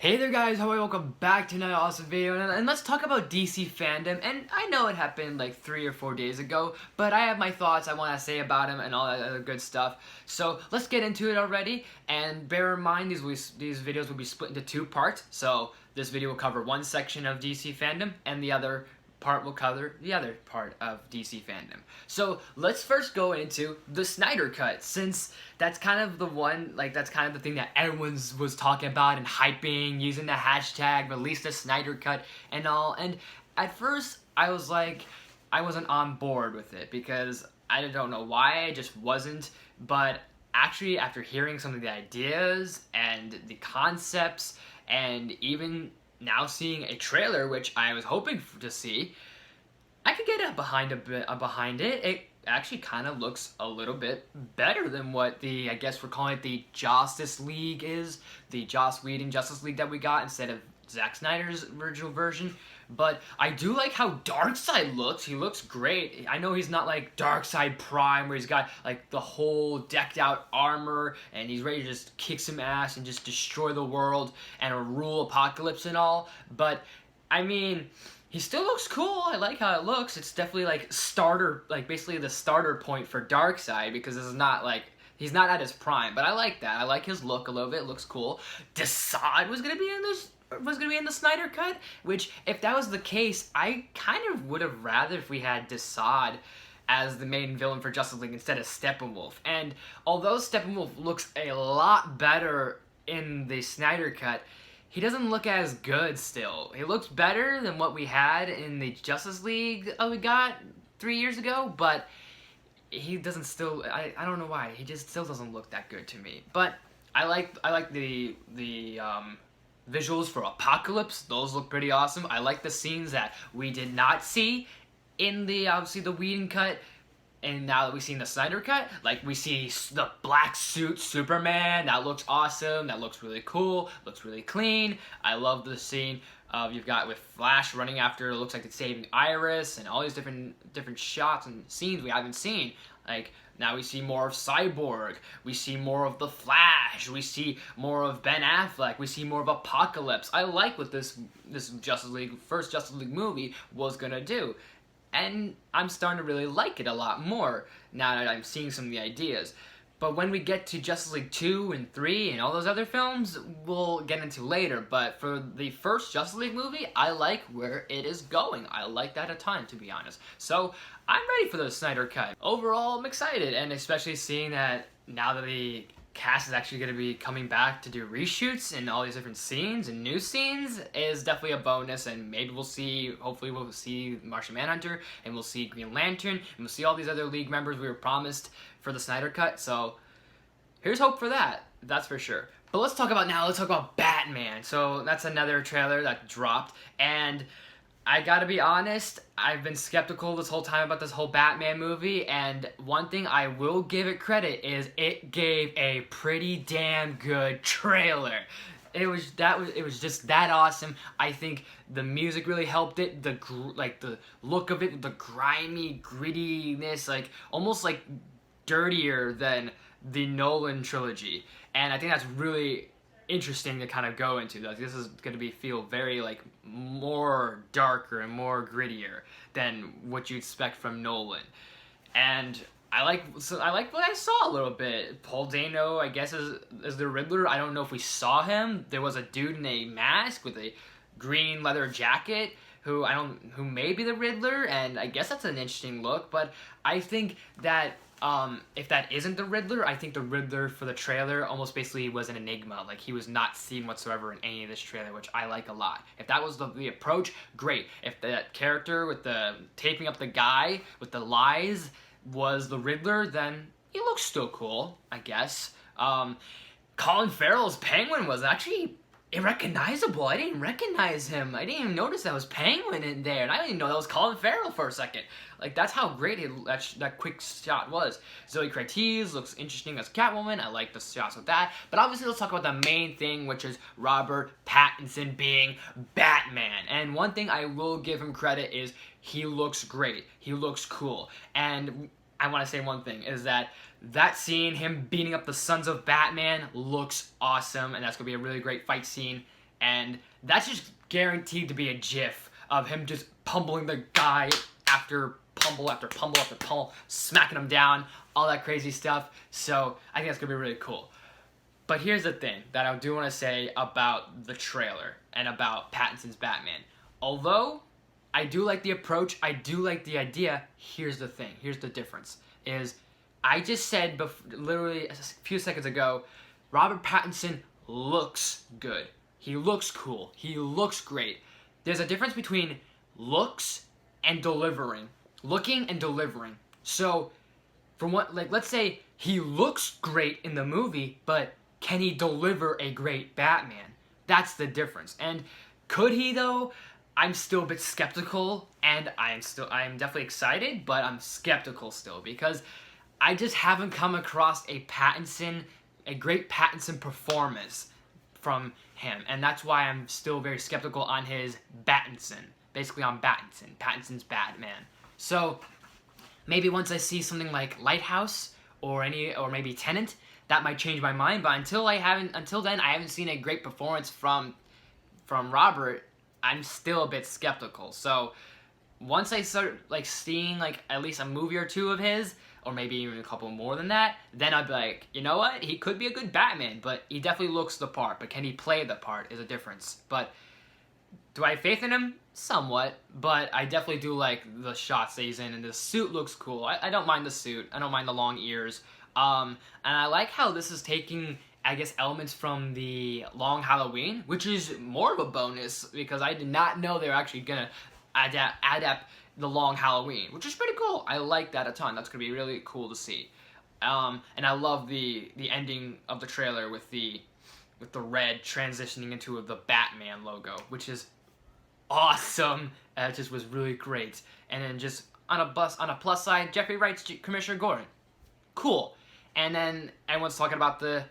Hey there guys, how are you? Welcome back to another awesome video, and let's talk about DC Fandom. And I know it happened like 3 or 4 days ago, but I have my thoughts I want to say about him and all that other good stuff. So let's get into it already, and bear in mind these videos will be split into 2 parts. So this video will cover one section of DC Fandom, and the other part will cover the other part of DC Fandom. So let's first go into the Snyder Cut, since that's kind of the one, that's kind of the thing that everyone was talking about and hyping, using the hashtag release the Snyder Cut and all. And at first I was like, I wasn't on board with it because I don't know why, I just wasn't. But actually, after hearing some of the ideas and the concepts, and even now seeing a trailer, which I was hoping to see, I could get behind it. It actually kind of looks a little bit better than what I guess we're calling it the Justice League is, the Joss Whedon Justice League that we got instead of Zack Snyder's original version. But I do like how Darkseid looks. He looks great. I know he's not like Darkseid Prime, where he's got like the whole decked out armor and he's ready to just kick some ass and just destroy the world and rule apocalypse and all. But I mean, he still looks cool. I like how it looks. It's definitely basically the starter point for Darkseid, because this is not like, he's not at his prime. But I like that. I like his look a little bit. It looks cool. Desaad was gonna be in the Snyder Cut, which, if that was the case, I kind of would have rather if we had Desaad as the main villain for Justice League instead of Steppenwolf. And although Steppenwolf looks a lot better in the Snyder Cut, he doesn't look as good still. He looks better than what we had in the Justice League we got 3 years ago, but he doesn't still, I don't know why, he just still doesn't look that good to me. But I like the visuals for Apocalypse. Those look pretty awesome. I like the scenes that we did not see in obviously the Whedon cut, and now that we've seen the Snyder Cut, like we see the black suit Superman. That looks awesome. That looks really cool. Looks really clean. I love the scene you've got with Flash running after, it looks like it's saving Iris, and all these different shots and scenes we haven't seen. Like, now we see more of Cyborg, we see more of the Flash, we see more of Ben Affleck, we see more of Apocalypse. I like what this first Justice League movie was gonna do. And I'm starting to really like it a lot more now that I'm seeing some of the ideas. But when we get to Justice League 2 and 3 and all those other films, we'll get into later. But for the first Justice League movie, I like where it is going. I like that a ton, to be honest. So I'm ready for the Snyder Cut. Overall, I'm excited, and especially seeing that now that the cast is actually going to be coming back to do reshoots and all these different scenes and new scenes is definitely a bonus. And maybe hopefully we'll see Martian Manhunter, and we'll see Green Lantern, and we'll see all these other League members we were promised for the Snyder Cut. So here's hope for that, that's for sure. But let's talk about Batman. So that's another trailer that dropped, and I gotta be honest, I've been skeptical this whole time about this whole Batman movie, and one thing I will give it credit is it gave a pretty damn good trailer. It was just that awesome. I think the music really helped it. The look of it, the grimy grittiness, like almost like dirtier than the Nolan trilogy, and I think that's really interesting to kind of go into. Like, this is going to feel very like more darker and more grittier than what you expect from Nolan. And I like what I saw a little bit. Paul Dano, I guess, is the Riddler. I don't know if we saw him. There was a dude in a mask with a green leather jacket who may be the Riddler, and I guess that's an interesting look. But I think that if that isn't the Riddler, I think the Riddler for the trailer almost basically was an enigma. Like, he was not seen whatsoever in any of this trailer, which I like a lot. If that was the approach, great. If that character with the taping up the guy with the lies was the Riddler, then he looks still cool, I guess. Colin Farrell's Penguin was actually irrecognizable. I didn't recognize him. I didn't even notice that was Penguin in there, and I didn't even know that was Colin Farrell for a second. Like, that's how great that quick shot was. Zoe Kravitz looks interesting as Catwoman. I like the shots with that. But obviously, let's talk about the main thing, which is Robert Pattinson being Batman. And one thing I will give him credit is he looks great. He looks cool. And I want to say one thing, is that scene, him beating up the Sons of Batman, looks awesome, and that's going to be a really great fight scene and that's just guaranteed to be a GIF of him just pummeling the guy after pummel after pummel after pummel, smacking him down, all that crazy stuff. So I think that's gonna be really cool. But here's the thing that I do want to say about the trailer and about Pattinson's Batman. Although I do like the approach, I do like the idea, here's the thing, here's the difference, is I just said literally a few seconds ago, Robert Pattinson looks good. He looks cool. He looks great. There's a difference between looks and delivering. Looking and delivering. So, from what, like, let's say he looks great in the movie, but can he deliver a great Batman? That's the difference. And could he, though? I'm still a bit skeptical, and I'm definitely excited, but I'm skeptical still, because I just haven't come across a great Pattinson performance from him, and that's why I'm still very skeptical on his Battinson. Basically on Pattinson's Batman. So maybe once I see something like Lighthouse or maybe Tenet, that might change my mind. But until then, I haven't seen a great performance from Robert. I'm still a bit skeptical. So once I start like seeing like at least a movie or two of his, or maybe even a couple more than that, then I'd be like, you know what? He could be a good Batman, but he definitely looks the part. But can he play the part is a difference. But do I have faith in him? Somewhat, but I definitely do like the shots that he's in, and the suit looks cool. I don't mind the suit. I don't mind the long ears. And I like how this is taking, I guess, elements from the Long Halloween, which is more of a bonus, because I did not know they were actually gonna adapt the Long Halloween, which is pretty cool. I like that a ton. That's gonna be really cool to see. And I love the ending of the trailer with the red transitioning into the Batman logo, which is awesome. It just was really great. And then just on a plus side, Jeffrey Wright's Commissioner Gordon. Cool. And then everyone's talking about the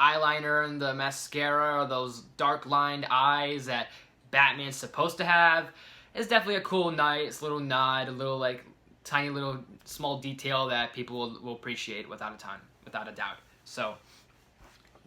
eyeliner and the mascara, or those dark lined eyes that Batman's supposed to have. It's definitely a cool, nice little nod, a little like tiny little small detail that people will appreciate without a doubt. So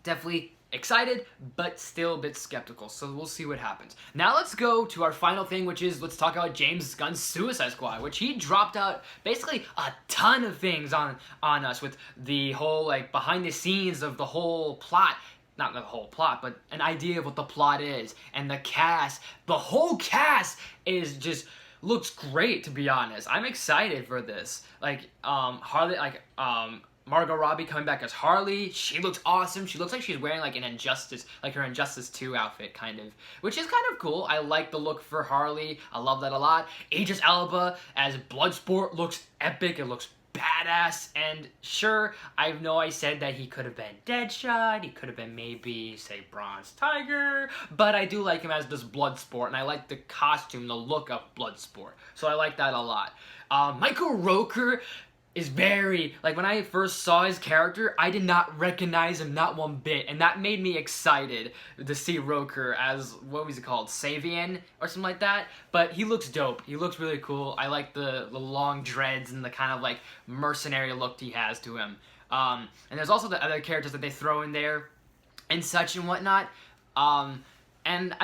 definitely excited, but still a bit skeptical, so we'll see what happens. Now let's go to our final thing, which is, let's talk about James Gunn's Suicide Squad, which he dropped out basically a ton of things on us with the whole, like, behind the scenes of the whole plot. Not the whole plot, but an idea of what the plot is, and the cast. The whole cast is just looks great, to be honest. I'm excited for this. Like, Harley, like, Margot Robbie coming back as Harley. She looks awesome. She looks like she's wearing like an Injustice, like her Injustice 2 outfit, kind of, which is kind of cool. I like the look for Harley. I love that a lot. Idris Elba as Bloodsport looks epic. It looks badass. And sure, I know I said that he could have been Deadshot. He could have been maybe, say, Bronze Tiger. But I do like him as this Bloodsport, and I like the costume, the look of Bloodsport. So I like that a lot. Michael Rooker is very, like, when I first saw his character, I did not recognize him not one bit, and that made me excited to see Rooker as, what was he called, Savian, or something like that, but he looks dope. He looks really cool. I like the long dreads and the kind of, like, mercenary look he has to him. And there's also the other characters that they throw in there, and such and whatnot. And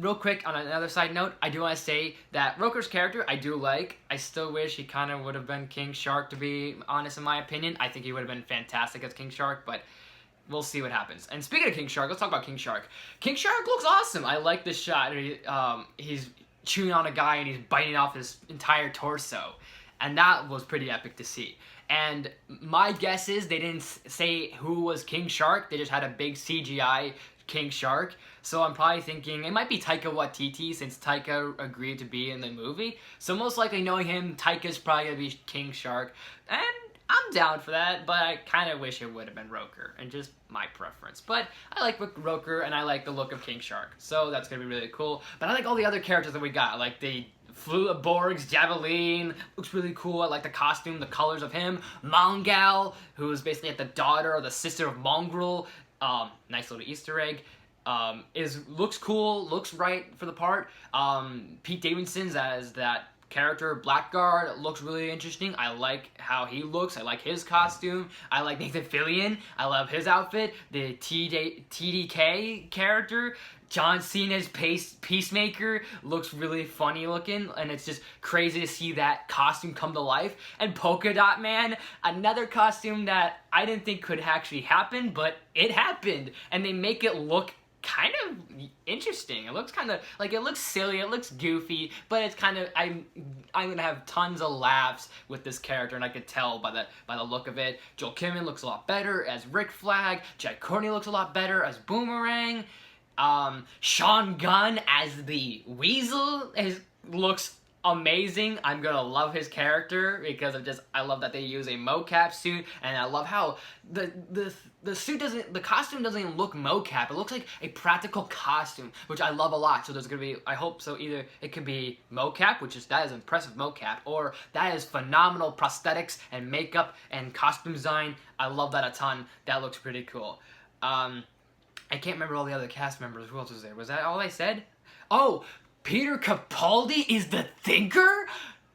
real quick, on another side note, I do want to say that Rooker's character, I do like. I still wish he kind of would have been King Shark, to be honest, in my opinion. I think he would have been fantastic as King Shark, but we'll see what happens. And speaking of King Shark, let's talk about King Shark. King Shark looks awesome. I like this shot. He's chewing on a guy and he's biting off his entire torso. And that was pretty epic to see. And my guess is they didn't say who was King Shark. They just had a big CGI King Shark. So I'm probably thinking it might be Taika Waititi, since Taika agreed to be in the movie. So most likely, knowing him, Taika's probably going to be King Shark. And I'm down for that, but I kind of wish it would have been Rooker, and just my preference. But I like Rooker, and I like the look of King Shark. So that's going to be really cool. But I like all the other characters that we got, like the Borg's Javelin, looks really cool. I like the costume, the colors of him. Mongal, who is basically like the daughter or the sister of Mongrel. Nice little Easter egg. Looks cool, looks right for the part. Pete Davidson's as that character, Blackguard, looks really interesting. I like how he looks. I like his costume. I like Nathan Fillion. I love his outfit. The TDK character, John Cena's Peacemaker looks really funny looking, and it's just crazy to see that costume come to life. And Polka Dot Man, another costume that I didn't think could actually happen, but it happened. And they make it look kind of interesting. It looks kind of like, it looks silly, it looks goofy, but it's kind of, I'm gonna have tons of laughs with this character, and I could tell by the look of it. Joel Kinnaman looks a lot better as Rick Flag. Jack Courtney looks a lot better as Boomerang. Sean Gunn as the Weasel looks amazing. I'm gonna love his character because I love that they use a mocap suit, and I love how the suit the costume doesn't even look mocap. It looks like a practical costume, which I love a lot. So there's gonna be, I hope so, either it could be mocap, that is impressive mocap, or that is phenomenal prosthetics and makeup and costume design. I love that a ton. That looks pretty cool. I can't remember all the other cast members. Who else was there? Was that all I said? Oh, Peter Capaldi is the Thinker?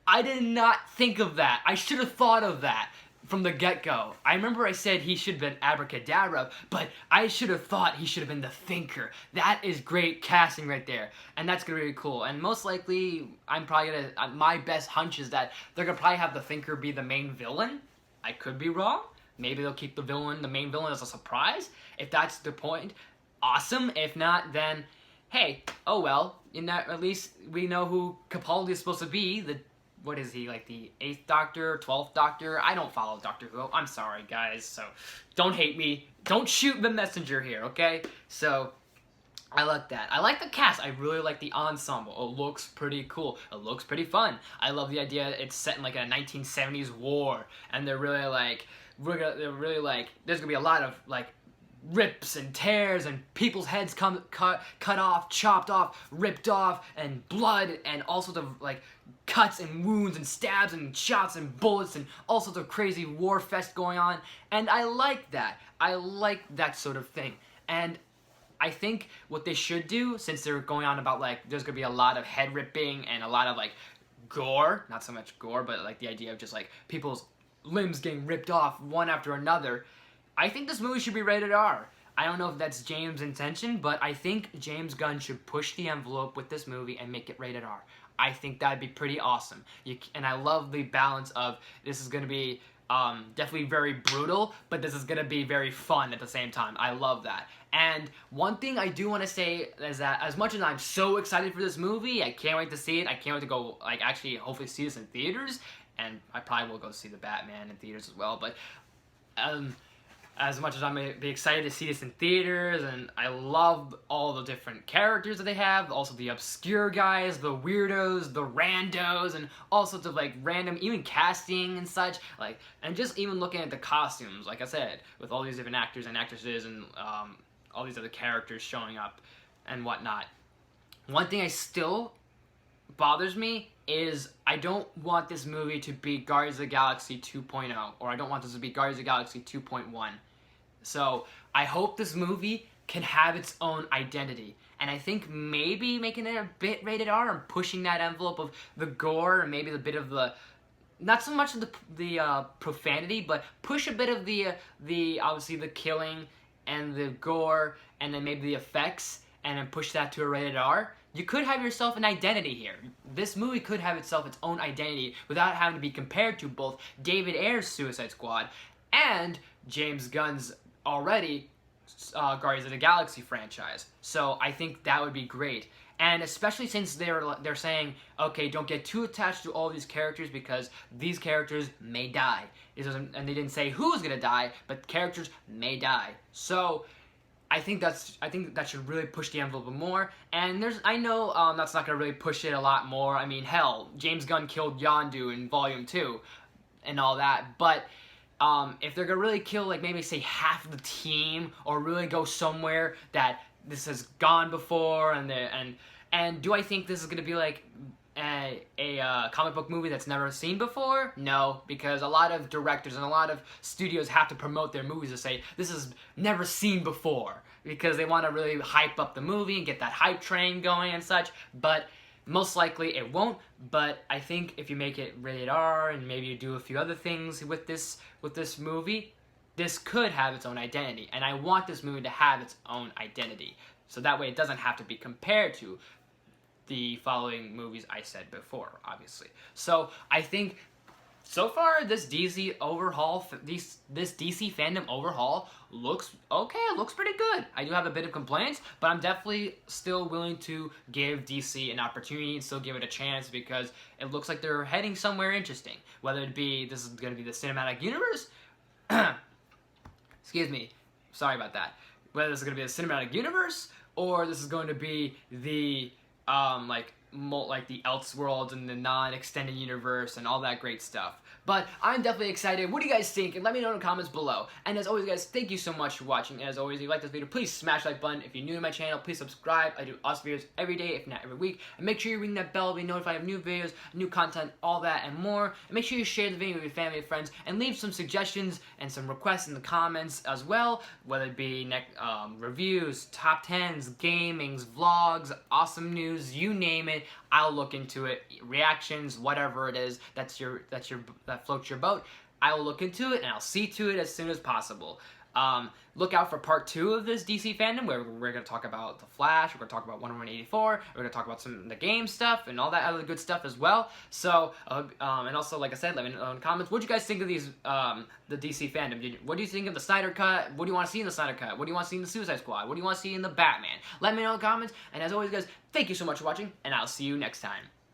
I did not think of that. I should have thought of that from the get-go. I remember I said he should have been Abracadabra, but I should have thought he should have been the Thinker. That is great casting right there, and that's gonna be really cool. And most likely, I'm probably gonna, my best hunch is that they're gonna probably have the Thinker be the main villain. I could be wrong. Maybe they'll keep the main villain as a surprise. If that's the point, awesome. If not, then, hey, oh well. At least we know who Capaldi is supposed to be. What is he, like the 8th Doctor, 12th Doctor? I don't follow Doctor Who. I'm sorry, guys. So, don't hate me. Don't shoot the messenger here, okay? So, I like that. I like the cast. I really like the ensemble. It looks pretty cool. It looks pretty fun. I love the idea it's set in like a 1970s war, and they're really like, there's gonna be a lot of like rips and tears and people's heads cut off, chopped off, ripped off, and blood and all sorts of like cuts and wounds and stabs and shots and bullets and all sorts of crazy war fest going on. And I like that. I like that sort of thing. And I think what they should do, since they're going on about like there's gonna be a lot of head ripping and a lot of like gore, not so much gore, but like the idea of just like people's limbs getting ripped off one after another, I think this movie should be rated R. I don't know if that's James' intention, but I think James Gunn should push the envelope with this movie and make it rated R. I think that'd be pretty awesome. And I love the balance of this is going to be definitely very brutal, but this is going to be very fun at the same time. I love that. And one thing I do want to say is that as much as I'm so excited for this movie, I can't wait to see it. I can't wait to go, like, actually hopefully see this in theaters. And I probably will go see the Batman in theaters as well. But as much as I'm going to be excited to see this in theaters, and I love all the different characters that they have, also the obscure guys, the weirdos, the randos, and all sorts of like random, even casting and such, like, and just even looking at the costumes, like I said, with all these different actors and actresses and all these other characters showing up and whatnot. One thing I still bothers me is I don't want this movie to be Guardians of the Galaxy 2.0, or I don't want this to be Guardians of the Galaxy 2.1. So I hope this movie can have its own identity. And I think maybe making it a bit rated R and pushing that envelope of the gore and maybe the bit of the, not so much of the profanity, but push a bit of the obviously the killing and the gore and then maybe the effects, and then push that to a rated R. You could have yourself an identity here. This movie could have its own identity without having to be compared to both David Ayer's Suicide Squad and James Gunn's already Guardians of the Galaxy franchise. So I think that would be great. And especially since they're saying, okay, don't get too attached to all these characters because these characters may die. And they didn't say who's gonna die, but characters may die. So I think that should really push the envelope more. And I know that's not gonna really push it a lot more. I mean, hell, James Gunn killed Yondu in Volume 2 and all that. But if they're gonna really kill, like, maybe say half the team, or really go somewhere that this has gone before, and do I think this is gonna be like a comic book movie that's never seen before? No, because a lot of directors and a lot of studios have to promote their movies to say this is never seen before, because they want to really hype up the movie and get that hype train going and such. But most likely it won't. But I think if you make it rated R and maybe you do a few other things with this movie, this could have its own identity. And I want this movie to have its own identity. So that way it doesn't have to be compared to the following movies I said before, obviously. So I think so far this DC overhaul, this DC Fandom overhaul looks okay. It looks pretty good. I do have a bit of complaints, but I'm definitely still willing to give DC an opportunity and still give it a chance because it looks like they're heading somewhere interesting. Whether it be this is going to be the cinematic universe, excuse me, sorry about that. Whether this is going to be the cinematic universe or this is going to be the like the Elseworlds and the non-extended universe and all that great stuff. But I'm definitely excited. What do you guys think? And let me know in the comments below. And as always, guys, thank you so much for watching. And as always, if you like this video, please smash the like button. If you're new to my channel, please subscribe. I do awesome videos every day, if not every week. And make sure you ring that bell to be notified of new videos, new content, all that and more. And make sure you share the video with your family and friends. And leave some suggestions and some requests in the comments as well. Whether it be reviews, top 10s, gamings, vlogs, awesome news, you name it. I'll look into it. Reactions, whatever it is that floats your boat. I will look into it and I'll see to it as soon as possible. Look out for part 2 of this DC Fandom where we're going to talk about The Flash, we're going to talk about Wonder Woman 84, we're going to talk about some of the game stuff and all that other good stuff as well. So, and also, like I said, let me know in the comments, what do you guys think of these, the DC Fandom? What do you think of the Snyder Cut? What do you want to see in the Snyder Cut? What do you want to see in the Suicide Squad? What do you want to see in the Batman? Let me know in the comments, and as always, guys, thank you so much for watching, and I'll see you next time.